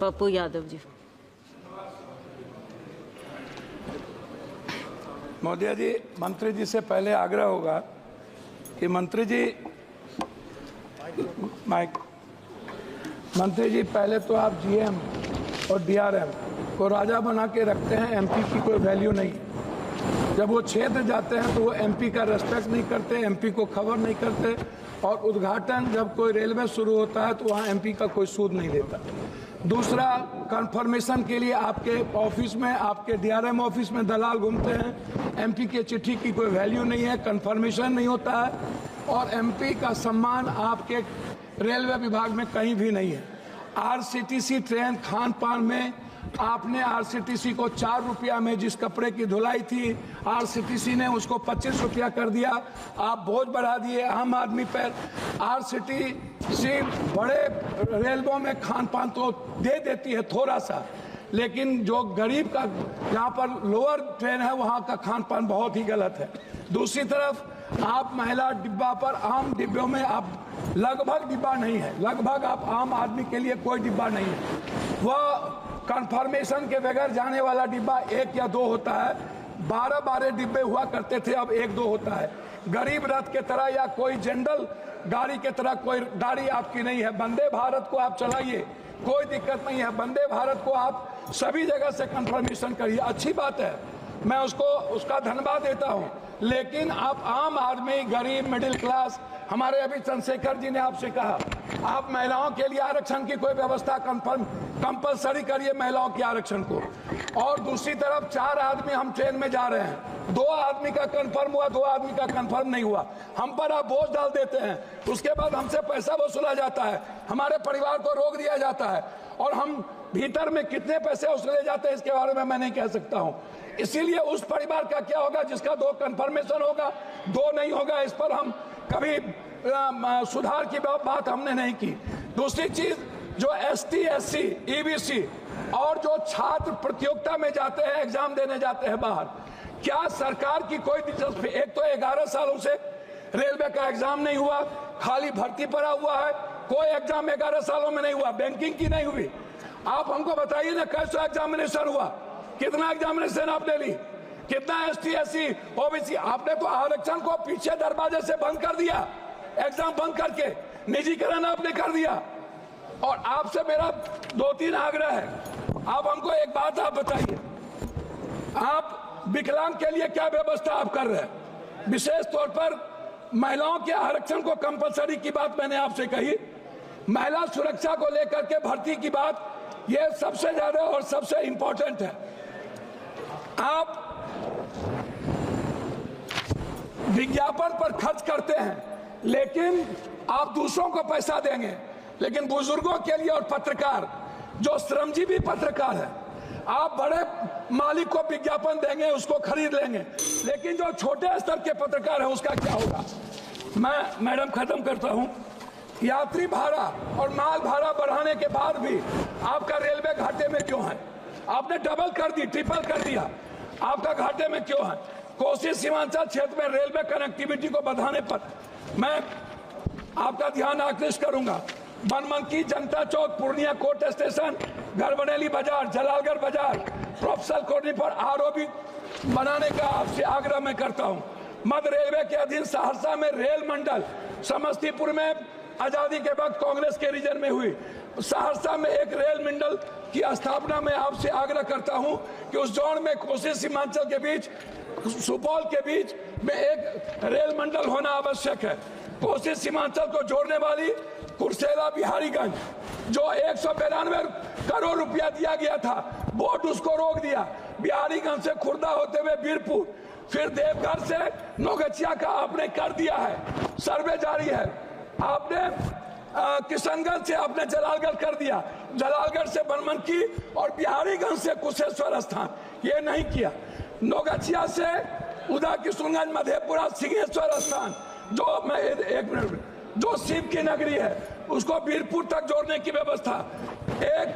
पप्पू यादव जी। महोदय जी, मंत्री जी से पहले आग्रह होगा कि मंत्री जी पहले तो आप जीएम और डीआरएम को राजा बना के रखते हैं, एमपी की कोई वैल्यू नहीं। जब वो क्षेत्र जाते हैं तो वो एमपी का रेस्पेक्ट नहीं करते, एमपी को खबर नहीं करते, और उद्घाटन जब कोई रेलवे शुरू होता है तो वहाँ एमपी का कोई सूद नहीं लेता। दूसरा, कंफर्मेशन के लिए आपके ऑफिस में, आपके डीआरएम ऑफिस में दलाल घूमते हैं। एमपी के चिट्ठी की कोई वैल्यू नहीं है, कंफर्मेशन नहीं होता है, और एमपी का सम्मान आपके रेलवे विभाग में कहीं भी नहीं है। आरसीटीसी ट्रेन खान पान में आपने आरसीटीसी को 4 रुपया में जिस कपड़े की धुलाई थी, आरसीटीसी ने उसको 25 रुपया कर दिया। आप बोझ बढ़ा दिए आम आदमी पर। आरसीटीसी बड़े रेलवों में खान पान तो दे देती है थोड़ा सा, लेकिन जो गरीब का जहाँ पर लोअर ट्रेन है वहाँ का खान पान बहुत ही गलत है। दूसरी तरफ आप महिला डिब्बा पर, आम डिब्बों में आप लगभग डिब्बा नहीं है, लगभग आप आम आदमी के लिए कोई डिब्बा नहीं है। वह कंफर्मेशन के बगैर जाने वाला डिब्बा 1 या 2 होता है। 12 डिब्बे हुआ करते थे, अब 1-2 होता है। गरीब रथ के तरह या कोई जनरल गाड़ी के तरह कोई गाड़ी आपकी नहीं है। वंदे भारत को आप चलाइए, कोई दिक्कत नहीं है। वंदे भारत को आप सभी जगह से कंफर्मेशन करिए, अच्छी बात है, मैं उसका धन्यवाद देता हूं। लेकिन आप आम आदमी, गरीब, मिडिल क्लास, हमारे अभी चंद्रशेखर जी ने आपसे कहा आप महिलाओं के लिए आरक्षण की कोई व्यवस्था कंपलसरी करिए, महिलाओं के आरक्षण को। और दूसरी तरफ 4 आदमी हम ट्रेन में जा रहे हैं, 2 आदमी का कंफर्म हुआ, 2 आदमी का कंफर्म नहीं हुआ, हम पर आप बोझ डाल देते हैं। उसके बाद हमसे पैसा वसूला जाता है, हमारे परिवार को रोक दिया जाता है, और हम भीतर में कितने पैसे वसूले जाते हैं इसके बारे में मैं नहीं कह सकता हूं। इसीलिए उस परिवार का क्या होगा जिसका 2 कंफर्मेशन होगा, 2 नहीं होगा, इस पर हम कभी सुधार की बात हमने नहीं की। दूसरी चीज, जो एसटी, एससी, ईबीसी और जो छात्र प्रतियोगिता में जाते हैं, एग्जाम देने जाते हैं बाहर, क्या सरकार की कोई दिलचस्पी? एक तो 11 सालों से रेलवे का एग्जाम नहीं हुआ, खाली भर्ती पड़ा हुआ है, कोई एग्जाम 11 सालों में नहीं हुआ, बैंकिंग की नहीं हुई। आप हमको बताइए ना, कैसा एग्जामिनेशन हुआ, कितना एग्जामिनेशन आपने ली, कितना एसटी, एससी, ओबीसी? आपने तो आरक्षण को पीछे दरवाजे से बंद कर दिया, एग्जाम बंद करके निजीकरण आपने कर दिया। और आपसे मेरा 2-3 आग्रह है, आप हमको एक बात आप बताइए, आप विकलांग के लिए क्या व्यवस्था आप कर रहे हैं? विशेष तौर पर महिलाओं के आरक्षण को कंपलसरी की बात मैंने आपसे कही, महिला सुरक्षा को लेकर के भर्ती की बात, ये सबसे ज्यादा और सबसे इंपॉर्टेंट है। आप विज्ञापन पर खर्च करते हैं, लेकिन आप दूसरों को पैसा देंगे, लेकिन बुजुर्गों के लिए और पत्रकार, जो श्रमजीवी पत्रकार है, आप बड़े मालिक को विज्ञापन देंगे, उसको खरीद लेंगे, लेकिन जो छोटे स्तर के पत्रकार हैं उसका क्या होगा? मैं मैडम खत्म करता हूं। यात्री भाड़ा और माल भाड़ा बढ़ाने के बाद भी आपका रेलवे घाटे में क्यों है? आपने डबल कर दी, ट्रिपल कर दिया, आपका घाटे में क्यों है? कोसी सीमांचल क्षेत्र में रेलवे कनेक्टिविटी को बढ़ाने पर मैं आपका ध्यान आकृष्ट करूंगा। बनमनकी, जनता चौक, पूर्णिया कोर्ट स्टेशन, गढ़बरेली बाजार, जलालगढ़ बाजार, प्रोफेसर कॉलोनी पर आरओबी बनाने का आपसे आग्रह मैं करता हूं। मध्य रेलवे के अधीन सहरसा में रेल मंडल, समस्तीपुर में आजादी के वक्त कांग्रेस के रीजन में हुई, सहरसा में एक रेल मंडल की स्थापना में आपसे आग्रह करता हूं कि उस जोन में कोसी सीमांचल के बीच, सुपौल के बीच में एक रेल मंडल होना आवश्यक है। कोसी सीमांचल को जोड़ने वाली कुर्सेला बिहारीगंज, जो 192 करोड़ रुपया दिया गया था, बोर्ड उसको रोक दिया। बिहारीगंज से खुर्दा होते हुए बीरपुर, फिर देवघर से नौगछिया का आपने कर दिया है, सर्वे जारी है। आपने किशनगंज से आपने जलालगढ़ कर दिया, जलालगढ़ से बनमनकी और बिहारीगंज से कुशेश्वर स्थान, ये नहीं किया। नौगछिया से उदा किशनगंज, मधेपुरा, सिंहेश्वर स्थान, जो मैं एक मिनट, जो शिव की नगरी है, उसको बीरपुर तक जोड़ने की व्यवस्था। एक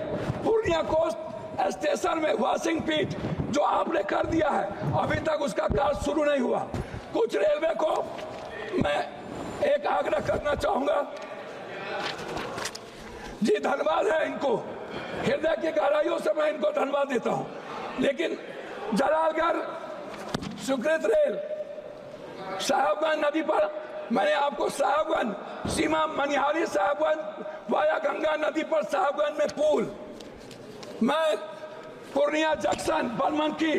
पूर्णिया कोस्ट स्टेशन में वॉशिंग पीट जो आपने कर दिया है, अभी तक उसका कार्य शुरू नहीं हुआ। कुछ रेलवे को मैं एक आग्रह करना चाहूंगा जी, धन्यवाद है इनको, हृदय की गहराइयों से मैं इनको धन्यवाद देता हूं। लेकिन जलालगढ़ सुकृत रेल साहेबगंज नदी पर मैंने आपको साहेबगंज सीमा मनिहारी साहेबगंज वाया गंगा नदी पर साहेबगंज में पुल, मैं पूर्णिया जंक्शन बनमनखी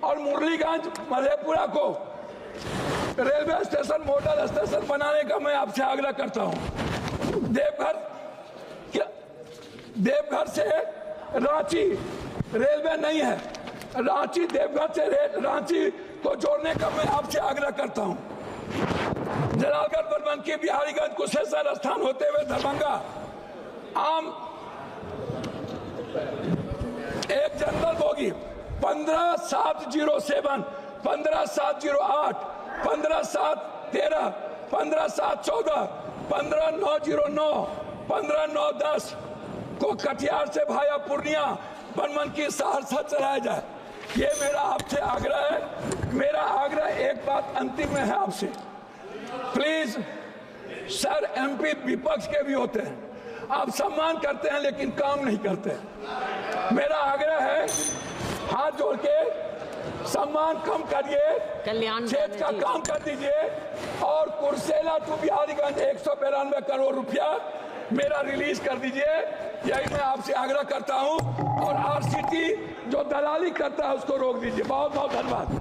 और मुरलीगंज मधेपुरा को रेलवे स्टेशन मॉडल स्टेशन बनाने का मैं आपसे आग्रह करता हूं। देवघर से रांची रेलवे नहीं है, रांची देवघर से रांची को जोड़ने का मैं आपसे आग्रह करता हूं। जलालगढ़ बनमनखी बिहारीगंज कुशेश्वर स्थान होते हुए दरभंगा आम एक जनरल बोगी 15707, 15708, 15713, 15714, 15909, 15910 को कटिहार से भाया पूर्णिया बनमनखी सहरसा चलाया जाए। ये मेरा आपसे आग्रह है। मेरा आग्रह एक बात अंतिम में है आपसे, प्लीज सर, एमपी विपक्ष के भी होते हैं, आप सम्मान करते हैं लेकिन काम नहीं करते। मेरा आग्रह है, हाथ जोड़ के सम्मान कम करिए, खेत का काम कर दीजिए और कुर्सेला टू बिहारीगंज 192 करोड़ रुपया मेरा रिलीज कर दीजिए। यही मैं आपसे आग्रह करता हूं और आरसीटी जो दलाली करता है उसको रोक दीजिए। बहुत बहुत धन्यवाद।